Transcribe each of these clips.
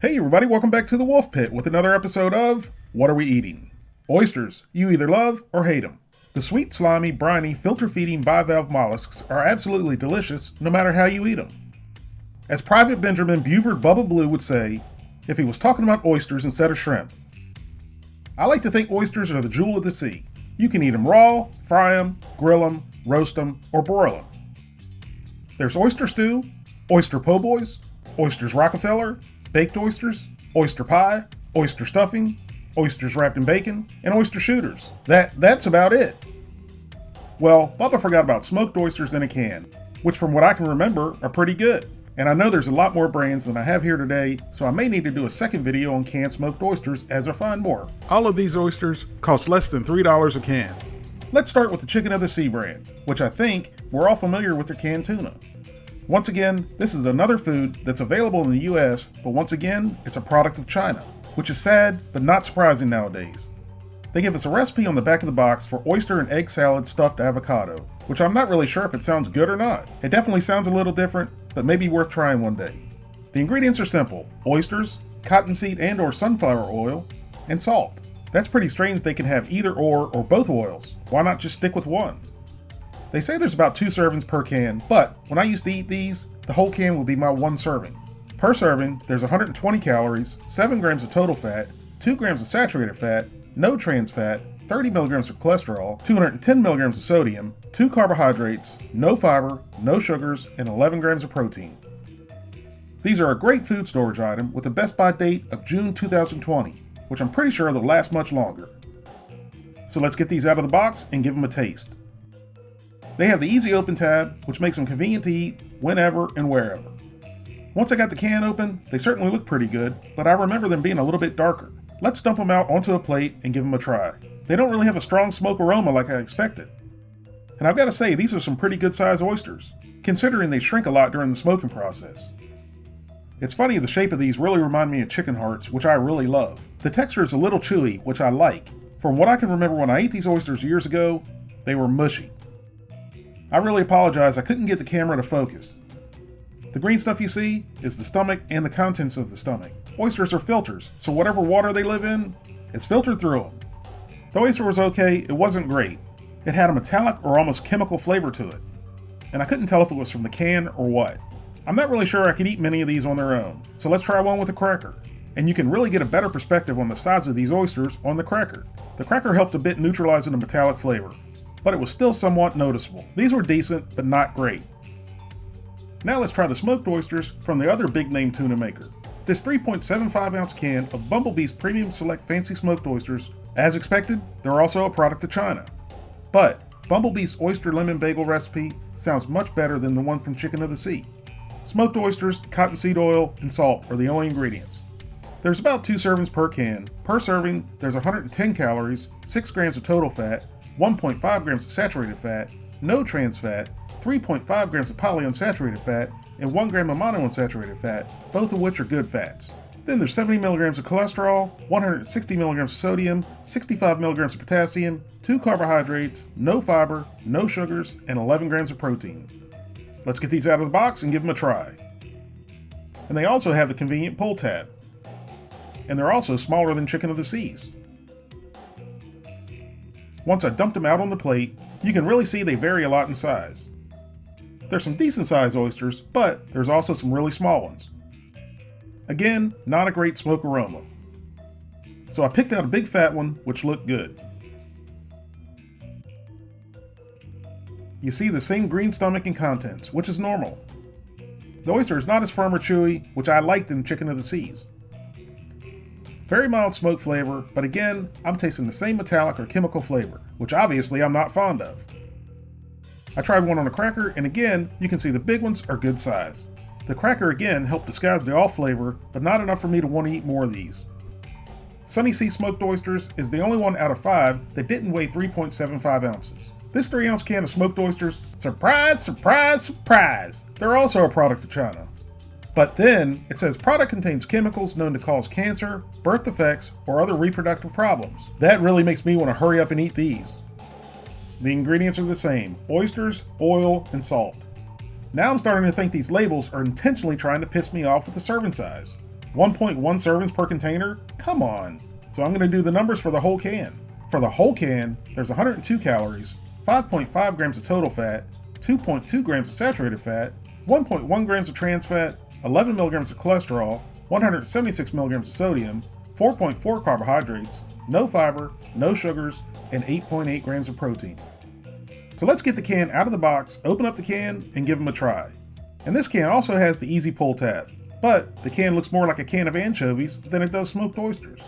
Hey everybody, welcome back to the Wolf Pit with another episode of What Are We Eating? Oysters, you either love or hate them. The sweet, slimy, briny, filter-feeding bivalve mollusks are absolutely delicious no matter how you eat them. As Private Benjamin Buford Bubba Blue would say, if he was talking about oysters instead of shrimp. I like to think oysters are the jewel of the sea. You can eat them raw, fry them, grill them, roast them, or broil them. There's oyster stew, oyster po' boys, oysters Rockefeller, baked oysters, oyster pie, oyster stuffing, oysters wrapped in bacon, and oyster shooters. That's about it. Well, Bubba forgot about smoked oysters in a can, which from what I can remember are pretty good. And I know there's a lot more brands than I have here today, so I may need to do a second video on canned smoked oysters as I find more. All of these oysters cost less than $3 a can. Let's start with the Chicken of the Sea brand, which I think we're all familiar with their canned tuna. Once again, this is another food that's available in the U.S., but once again, it's a product of China, which is sad, but not surprising nowadays. They give us a recipe on the back of the box for oyster and egg salad stuffed avocado, which I'm not really sure if it sounds good or not. It definitely sounds a little different, but maybe worth trying one day. The ingredients are simple: oysters, cottonseed and or sunflower oil, and salt. That's pretty strange they can have either or both oils. Why not just stick with one? They say there's about 2 servings per can, but when I used to eat these, the whole can would be my 1 serving. Per serving, there's 120 calories, 7 grams of total fat, 2 grams of saturated fat, no trans fat, 30 milligrams of cholesterol, 210 milligrams of sodium, 2 carbohydrates, no fiber, no sugars, and 11 grams of protein. These are a great food storage item with a best by date of June 2020, which I'm pretty sure they'll last much longer. So let's get these out of the box and give them a taste. They have the easy open tab, which makes them convenient to eat whenever and wherever. Once I got the can open, they certainly look pretty good, but I remember them being a little bit darker. Let's dump them out onto a plate and give them a try. They don't really have a strong smoke aroma like I expected. And I've got to say, these are some pretty good sized oysters, considering they shrink a lot during the smoking process. It's funny, the shape of these really remind me of chicken hearts, which I really love. The texture is a little chewy, which I like. From what I can remember when I ate these oysters years ago, they were mushy. I really apologize, I couldn't get the camera to focus. The green stuff you see is the stomach and the contents of the stomach. Oysters are filters, so whatever water they live in, it's filtered through them. The oyster was okay, it wasn't great. It had a metallic or almost chemical flavor to it. And I couldn't tell if it was from the can or what. I'm not really sure I could eat many of these on their own, so let's try one with a cracker. And you can really get a better perspective on the size of these oysters on the cracker. The cracker helped a bit neutralizing the metallic flavor, but it was still somewhat noticeable. These were decent, but not great. Now let's try the smoked oysters from the other big name tuna maker. This 3.75 ounce can of Bumblebee's Premium Select Fancy Smoked Oysters, as expected, they're also a product of China. But Bumblebee's Oyster Lemon Bagel recipe sounds much better than the one from Chicken of the Sea. Smoked oysters, cottonseed oil, and salt are the only ingredients. There's about 2 servings per can. Per serving, there's 110 calories, 6 grams of total fat, 1.5 grams of saturated fat, no trans fat, 3.5 grams of polyunsaturated fat, and 1 gram of monounsaturated fat, both of which are good fats. Then there's 70 milligrams of cholesterol, 160 milligrams of sodium, 65 milligrams of potassium, 2 carbohydrates, no fiber, no sugars, and 11 grams of protein. Let's get these out of the box and give them a try. And they also have the convenient pull tab. And they're also smaller than Chicken of the Seas. Once I dumped them out on the plate, you can really see they vary a lot in size. There's some decent sized oysters, but there's also some really small ones. Again, not a great smoke aroma. So I picked out a big fat one, which looked good. You see the same green stomach and contents, which is normal. The oyster is not as firm or chewy, which I liked in Chicken of the Seas. Very mild smoke flavor, but again, I'm tasting the same metallic or chemical flavor, which obviously I'm not fond of. I tried one on a cracker, and again, you can see the big ones are good size. The cracker again helped disguise the off flavor, but not enough for me to want to eat more of these. Sunny Sea Smoked Oysters is the only one out of 5 that didn't weigh 3.75 ounces. This 3 ounce can of smoked oysters, surprise, surprise, surprise, they're also a product of China. But then, it says product contains chemicals known to cause cancer, birth defects, or other reproductive problems. That really makes me want to hurry up and eat these. The ingredients are the same: oysters, oil, and salt. Now I'm starting to think these labels are intentionally trying to piss me off with the serving size. 1.1 servings per container? Come on. So I'm going to do the numbers for the whole can. For the whole can, there's 102 calories, 5.5 grams of total fat, 2.2 grams of saturated fat, 1.1 grams of trans fat, 11 milligrams of cholesterol, 176 milligrams of sodium, 4.4 carbohydrates, no fiber, no sugars, and 8.8 grams of protein. So let's get the can out of the box, open up the can, and give them a try. And this can also has the easy pull tab, but the can looks more like a can of anchovies than it does smoked oysters.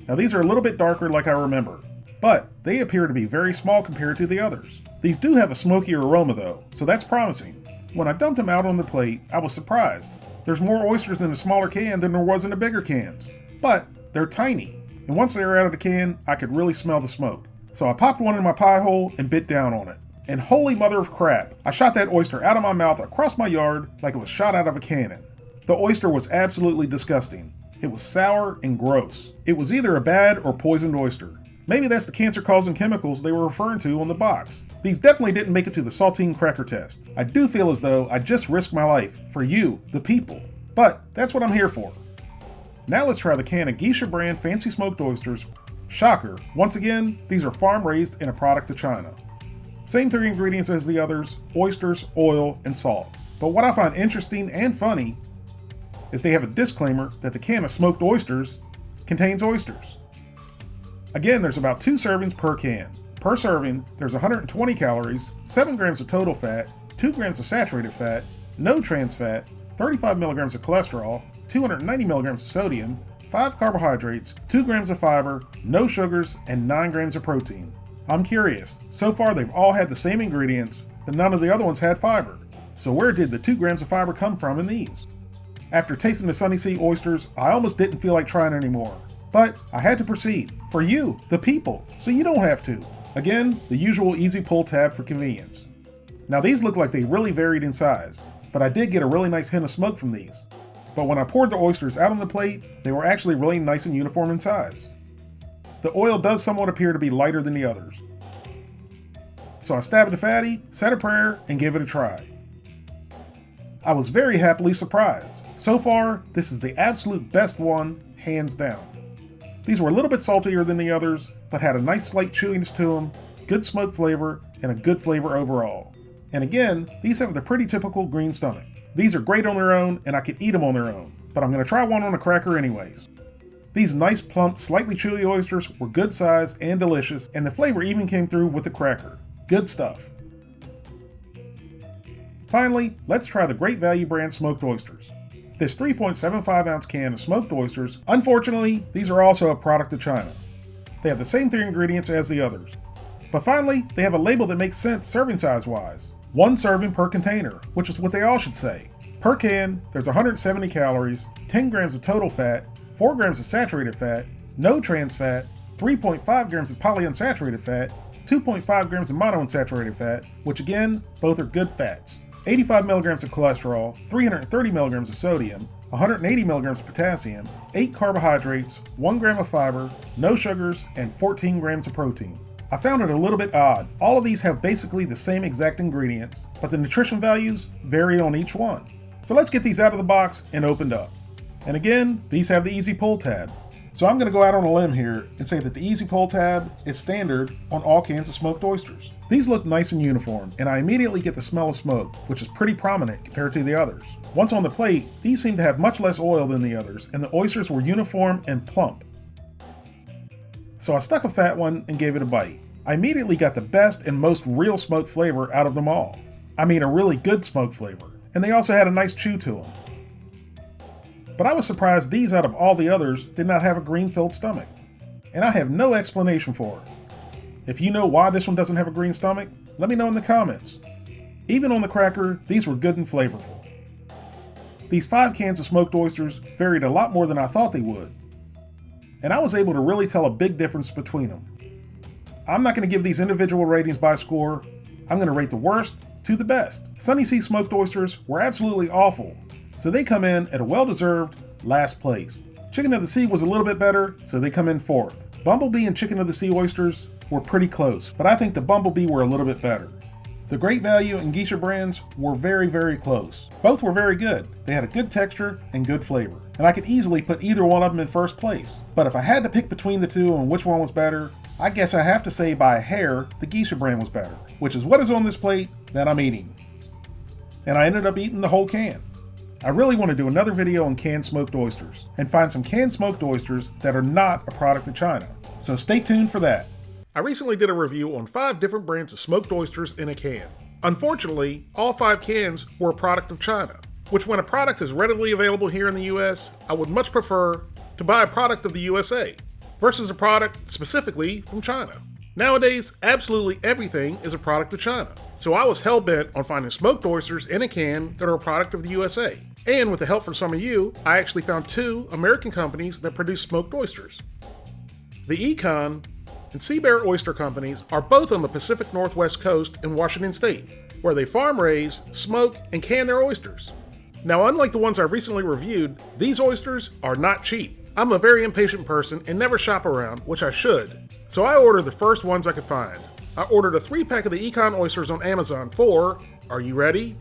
Now these are a little bit darker like I remember, but they appear to be very small compared to the others. These do have a smokier aroma though, so that's promising. When I dumped them out on the plate, I was surprised. There's more oysters in the smaller can than there was in the bigger cans, but they're tiny, and once they were out of the can, I could really smell the smoke. So I popped one in my pie hole and bit down on it. And holy mother of crap, I shot that oyster out of my mouth across my yard like it was shot out of a cannon. The oyster was absolutely disgusting. It was sour and gross. It was either a bad or poisoned oyster. Maybe that's the cancer-causing chemicals they were referring to on the box. These definitely didn't make it to the saltine cracker test. I do feel as though I just risked my life for you, the people. But that's what I'm here for. Now let's try the can of Geisha brand fancy smoked oysters. Shocker, once again, these are farm-raised and a product of China. Same 3 ingredients as the others: oysters, oil, and salt. But what I find interesting and funny is they have a disclaimer that the can of smoked oysters contains oysters. Again, there's about 2 servings per can. Per serving, there's 120 calories, 7 grams of total fat, 2 grams of saturated fat, no trans fat, 35 milligrams of cholesterol, 290 milligrams of sodium, 5 carbohydrates, 2 grams of fiber, no sugars, and 9 grams of protein. I'm curious, so far they've all had the same ingredients, but none of the other ones had fiber. So where did the 2 grams of fiber come from in these? After tasting the Sunny Sea oysters, I almost didn't feel like trying anymore. But I had to proceed. For you, the people, so you don't have to. Again, the usual easy pull tab for convenience. Now these look like they really varied in size, but I did get a really nice hint of smoke from these. But when I poured the oysters out on the plate, they were actually really nice and uniform in size. The oil does somewhat appear to be lighter than the others. So I stabbed the fatty, said a prayer, and gave it a try. I was very happily surprised. So far, this is the absolute best one, hands down. These were a little bit saltier than the others, but had a nice slight chewiness to them, good smoke flavor, and a good flavor overall. And again, these have the pretty typical green stomach. These are great on their own, and I could eat them on their own, but I'm going to try one on a cracker anyways. These nice, plump, slightly chewy oysters were good sized and delicious, and the flavor even came through with the cracker. Good stuff. Finally, let's try the Great Value brand smoked oysters. This 3.75 ounce can of smoked oysters, unfortunately, these are also a product of China. They have the same 3 ingredients as the others. But finally, they have a label that makes sense serving size wise. 1 serving per container, which is what they all should say. Per can, there's 170 calories, 10 grams of total fat, 4 grams of saturated fat, no trans fat, 3.5 grams of polyunsaturated fat, 2.5 grams of monounsaturated fat, which again, both are good fats, 85 milligrams of cholesterol, 330 milligrams of sodium, 180 milligrams of potassium, 8 carbohydrates, 1 gram of fiber, no sugars, and 14 grams of protein. I found it a little bit odd. All of these have basically the same exact ingredients, but the nutrition values vary on each one. So let's get these out of the box and opened up. And again, these have the easy pull tab. So I'm going to go out on a limb here and say that the easy pull tab is standard on all cans of smoked oysters. These look nice and uniform, and I immediately get the smell of smoke, which is pretty prominent compared to the others. Once on the plate, these seem to have much less oil than the others, and the oysters were uniform and plump. So I stuck a fat one and gave it a bite. I immediately got the best and most real smoke flavor out of them all. I mean, a really good smoke flavor, and they also had a nice chew to them. But I was surprised these out of all the others did not have a green-filled stomach, and I have no explanation for it. If you know why this one doesn't have a green stomach, let me know in the comments. Even on the cracker, these were good and flavorful. These 5 cans of smoked oysters varied a lot more than I thought they would, and I was able to really tell a big difference between them. I'm not going to give these individual ratings by score. I'm going to rate the worst to the best. Sunny Sea smoked oysters were absolutely awful, so they come in at a well-deserved last place. Chicken of the Sea was a little bit better, so they come in 4th. Bumblebee and Chicken of the Sea oysters were pretty close, but I think the Bumblebee were a little bit better. The Great Value and Geisha brands were very, very close. Both were very good. They had a good texture and good flavor, and I could easily put either one of them in first place. But if I had to pick between the two on which one was better, I guess I have to say by a hair the Geisha brand was better, which is what is on this plate that I'm eating. And I ended up eating the whole can. I really want to do another video on canned smoked oysters and find some canned smoked oysters that are not a product of China. So stay tuned for that. I recently did a review on 5 different brands of smoked oysters in a can. Unfortunately, all 5 cans were a product of China, which when a product is readily available here in the US, I would much prefer to buy a product of the USA versus a product specifically from China. Nowadays, absolutely everything is a product of China. So I was hell-bent on finding smoked oysters in a can that are a product of the USA. And with the help from some of you, I actually found 2 American companies that produce smoked oysters. The Econ and Sea Bear Oyster Companies are both on the Pacific Northwest coast in Washington State, where they farm raise, smoke, and can their oysters. Now, unlike the ones I recently reviewed, these oysters are not cheap. I'm a very impatient person and never shop around, which I should. So I ordered the first ones I could find. I ordered a 3-pack of the Econ oysters on Amazon for, are you ready?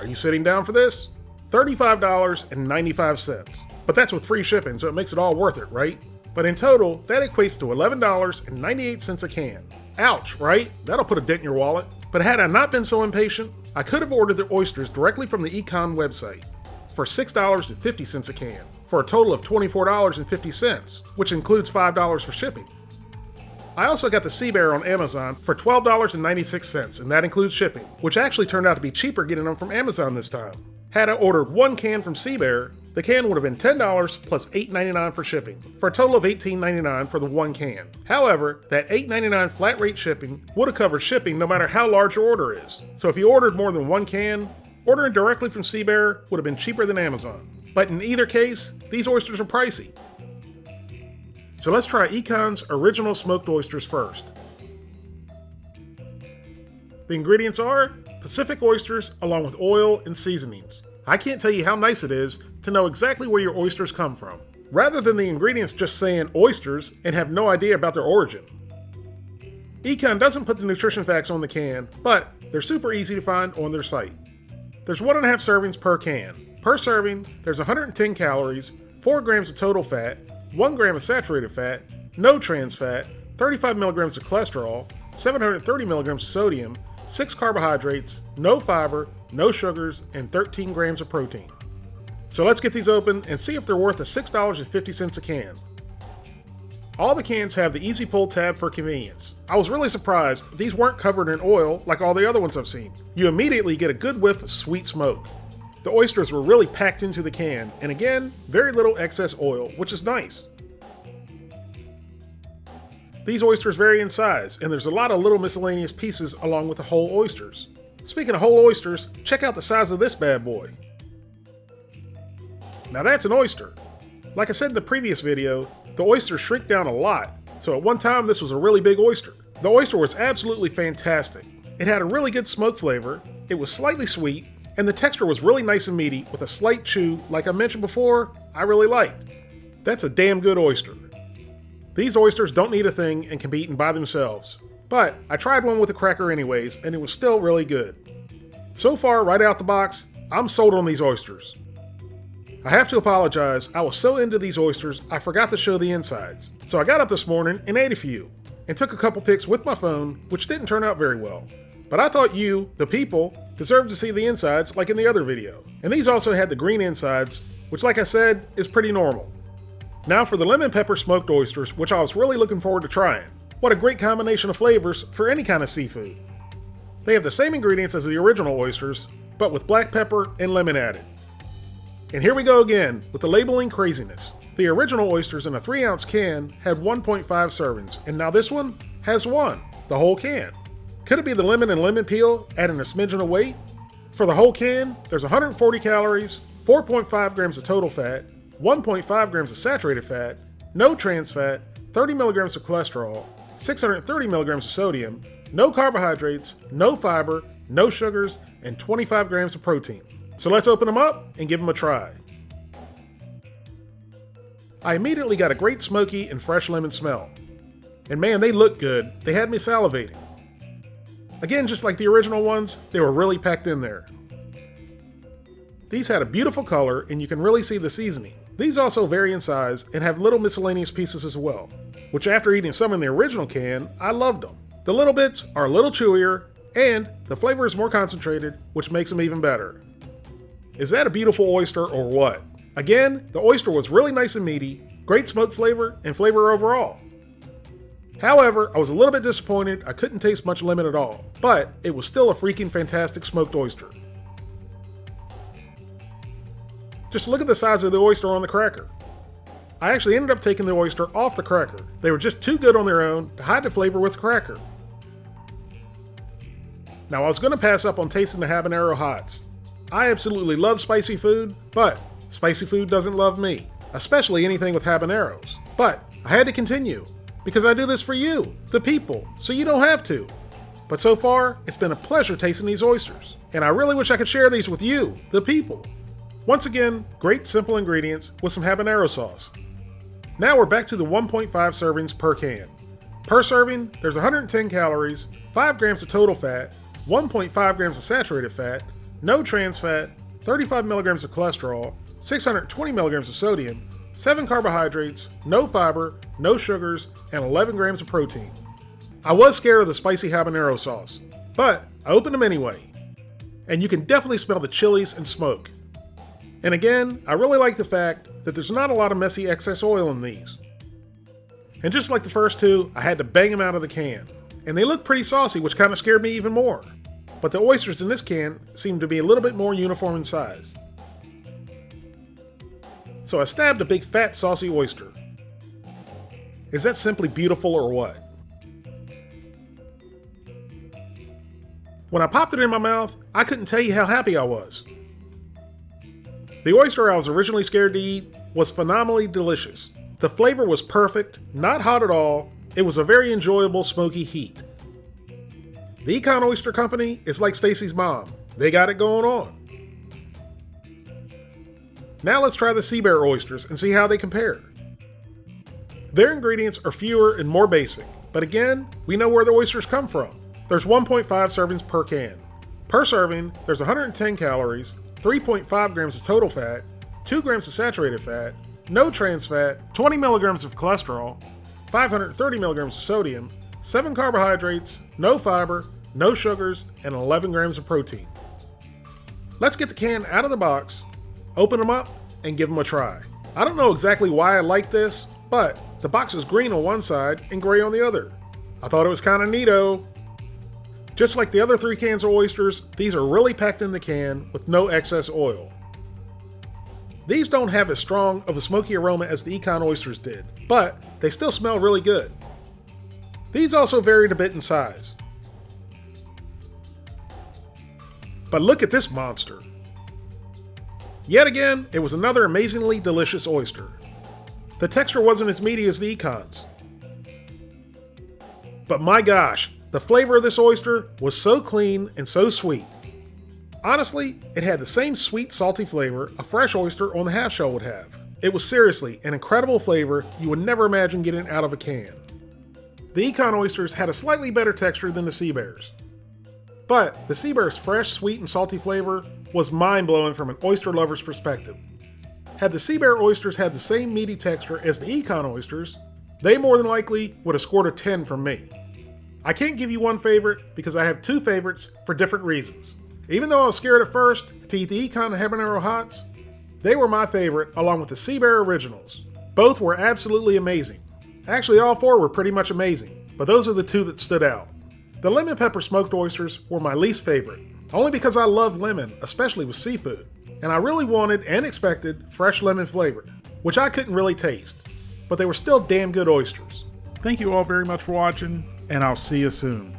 Are you sitting down for this? $35.95. But that's with free shipping, so it makes it all worth it, right? But in total, that equates to $11.98 a can. Ouch, right? That'll put a dent in your wallet. But had I not been so impatient, I could have ordered the oysters directly from the Econ website for $6.50 a can, for a total of $24.50, which includes $5 for shipping. I also got the Sea Bear on Amazon for $12.96, and that includes shipping, which actually turned out to be cheaper getting them from Amazon this time. Had I ordered 1 can from Sea Bear, the can would have been $10 plus $8.99 for shipping, for a total of $18.99 for the 1 can. However, that $8.99 flat rate shipping would have covered shipping no matter how large your order is. So if you ordered more than 1 can, ordering directly from Sea Bear would have been cheaper than Amazon. But in either case, these oysters are pricey. So let's try Econ's original smoked oysters first. The ingredients are Pacific oysters along with oil and seasonings. I can't tell you how nice it is to know exactly where your oysters come from, rather than the ingredients just saying oysters and have no idea about their origin. Econ doesn't put the nutrition facts on the can, but they're super easy to find on their site. There's 1.5 servings per can. Per serving, there's 110 calories, 4 grams of total fat, 1 gram of saturated fat, no trans fat, 35 milligrams of cholesterol, 730 milligrams of sodium, 6 carbohydrates, no fiber, no sugars, and 13 grams of protein. So let's get these open and see if they're worth the $6.50 a can. All the cans have the easy pull tab for convenience. I was really surprised these weren't covered in oil like all the other ones I've seen. You immediately get a good whiff of sweet smoke. The oysters were really packed into the can, and again, very little excess oil, which is nice. These oysters vary in size, and there's a lot of little miscellaneous pieces along with the whole oysters. Speaking of whole oysters, check out the size of this bad boy. Now that's an oyster. Like I said in the previous video, the oysters shrink down a lot, so at one time this was a really big oyster. The oyster was absolutely fantastic. It had a really good smoke flavor, it was slightly sweet, and the texture was really nice and meaty with a slight chew like I mentioned before, I really liked. That's a damn good oyster. These oysters don't need a thing and can be eaten by themselves. But I tried one with a cracker anyways, and it was still really good. So far, right out the box, I'm sold on these oysters. I have to apologize, I was so into these oysters, I forgot to show the insides. So I got up this morning and ate a few, and took a couple pics with my phone, which didn't turn out very well. But I thought you, the people, deserved to see the insides like in the other video. And these also had the green insides, which like I said, is pretty normal. Now for the lemon pepper smoked oysters, which I was really looking forward to trying. What a great combination of flavors for any kind of seafood. They have the same ingredients as the original oysters, but with black pepper and lemon added. And here we go again with the labeling craziness. The original oysters in a 3-ounce can had 1.5 servings, and now this one has 1, the whole can. Could it be the lemon and lemon peel adding a smidgen of weight? For the whole can, there's 140 calories, 4.5 grams of total fat, 1.5 grams of saturated fat, no trans fat, 30 milligrams of cholesterol, 630 milligrams of sodium, no carbohydrates, no fiber, no sugars, and 25 grams of protein. So let's open them up and give them a try. I immediately got a great smoky and fresh lemon smell. And man, they look good. They had me salivating. Again, just like the original ones, they were really packed in there. These had a beautiful color, and you can really see the seasoning. These also vary in size and have little miscellaneous pieces as well, which after eating some in the original can, I loved them. The little bits are a little chewier, and the flavor is more concentrated, which makes them even better. Is that a beautiful oyster or what? Again, the oyster was really nice and meaty, great smoke flavor, and flavor overall. However, I was a little bit disappointed I couldn't taste much lemon at all, but it was still a freaking fantastic smoked oyster. Just look at the size of the oyster on the cracker. I actually ended up taking the oyster off the cracker. They were just too good on their own to hide the flavor with the cracker. Now I was going to pass up on tasting the habanero hots. I absolutely love spicy food, but spicy food doesn't love me, especially anything with habaneros. But I had to continue, because I do this for you, the people, so you don't have to. But so far, it's been a pleasure tasting these oysters, and I really wish I could share these with you, the people. Once again, great simple ingredients with some habanero sauce. Now we're back to the 1.5 servings per can. Per serving, there's 110 calories, 5 grams of total fat, 1.5 grams of saturated fat, no trans fat, 35 milligrams of cholesterol, 620 milligrams of sodium, 7 carbohydrates, no fiber, no sugars, and 11 grams of protein. I was scared of the spicy habanero sauce, but I opened them anyway. And you can definitely smell the chilies and smoke. And again, I really like the fact that there's not a lot of messy excess oil in these. And just like the first two, I had to bang them out of the can. And they look pretty saucy, which kind of scared me even more. But the oysters in this can seem to be a little bit more uniform in size. So I stabbed a big fat saucy oyster. Is that simply beautiful or what? When I popped it in my mouth, I couldn't tell you how happy I was. The oyster I was originally scared to eat was phenomenally delicious. The flavor was perfect, not hot at all. It was a very enjoyable smoky heat. The Econ Oyster Company is like Stacy's mom. They got it going on. Now let's try the Sea Bear oysters and see how they compare. Their ingredients are fewer and more basic, but again, we know where the oysters come from. There's 1.5 servings per can. Per serving, there's 110 calories, 3.5 grams of total fat, 2 grams of saturated fat, no trans fat, 20 milligrams of cholesterol, 530 milligrams of sodium, 7 carbohydrates, no fiber, no sugars, and 11 grams of protein. Let's get the can out of the box, open them up, and give them a try. I don't know exactly why I like this, but the box is green on one side and gray on the other. I thought it was kind of neato. Just like the other 3 cans of oysters, these are really packed in the can with no excess oil. These don't have as strong of a smoky aroma as the Econ oysters did, but they still smell really good. These also varied a bit in size. But look at this monster. Yet again, it was another amazingly delicious oyster. The texture wasn't as meaty as the Econs. But my gosh, the flavor of this oyster was so clean and so sweet. Honestly, it had the same sweet, salty flavor a fresh oyster on the half shell would have. It was seriously an incredible flavor you would never imagine getting out of a can. The Econ oysters had a slightly better texture than the Sea Bears. But the Sea Bear's fresh, sweet, and salty flavor was mind-blowing from an oyster lover's perspective. Had the Sea Bear oysters had the same meaty texture as the Econ oysters, they more than likely would have scored a 10 from me. I can't give you one favorite because I have 2 favorites for different reasons. Even though I was scared at first to eat the Econ Habanero Hots, they were my favorite along with the Sea Bear Originals. Both were absolutely amazing. Actually, all 4 were pretty much amazing, but those are the 2 that stood out. The lemon pepper smoked oysters were my least favorite, only because I love lemon, especially with seafood, and I really wanted and expected fresh lemon flavor, which I couldn't really taste, but they were still damn good oysters. Thank you all very much for watching, and I'll see you soon.